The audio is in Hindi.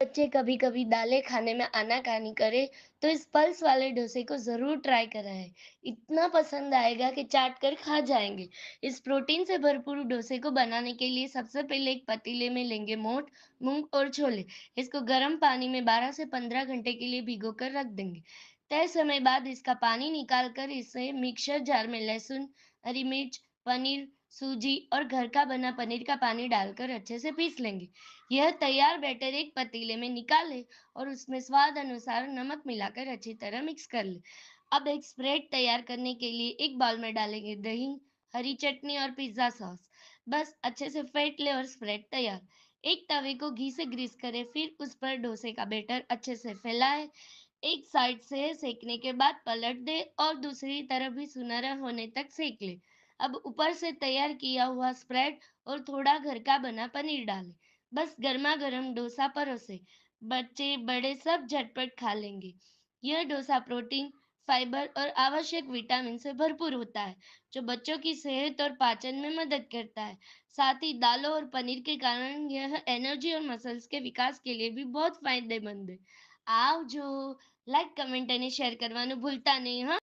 बच्चे कभी-कभी दालें खाने में आनाकानी करे, तो इस पल्स वाले डोसे को ज़रूर ट्राई कराएँ। इतना पसंद आएगा कि चाट कर खा जाएँगे। इस प्रोटीन से भरपूर डोसे को बनाने के लिए सबसे पहले एक पतीले में लेंगे मोठ, मूँग और छोले। इसको गर्म पानी में 12 से 15 घंटे के लिए भिगोकर रख देंगे। तय समय बाद इसका पानी निकाल कर इसे मिक्सर जार में लहसुन, हरी मिर्च, पनीर, सूजी और घर का बना पनीर का पानी डालकर अच्छे से पीस लेंगे। यह तैयार बैटर एक पतीले में निकालें और उसमें स्वाद अनुसार नमक मिलाकर अच्छी तरह मिक्स कर लें। अब एक स्प्रेड तैयार करने के लिए एक बाउल में डालेंगे दही, हरी चटनी और पिज्ज़ा सॉस। बस अच्छे से फेंट लें और स्प्रेड तैयार। एक तवे को घी से ग्रीस करें, फिर उस पर डोसे का बैटर अच्छे से फैलाएं। एक साइड से सेकने के बाद पलट दें और दूसरी तरफ भी सुनहरा होने तक सेक लें। अब ऊपर से तैयार किया हुआ स्प्रेड और थोड़ा घर का बना पनीर डालें। बस गरमा-गरम डोसा परोसें। बच्चे, बड़े सब झटपट खा लेंगे। यह डोसा प्रोटीन, फाइबर और आवश्यक विटामिन से भरपूर होता है, जो बच्चों की सेहत और पाचन में मदद करता है। साथ ही दालों और पनीर के कारण यह एनर्जी और मसल्स के विकास के लिए भी बहुत फायदेमंद है। આવજો. લાઈક, કમેન્ટ અને શેર કરવાનું ભૂલતા નહીં, હા.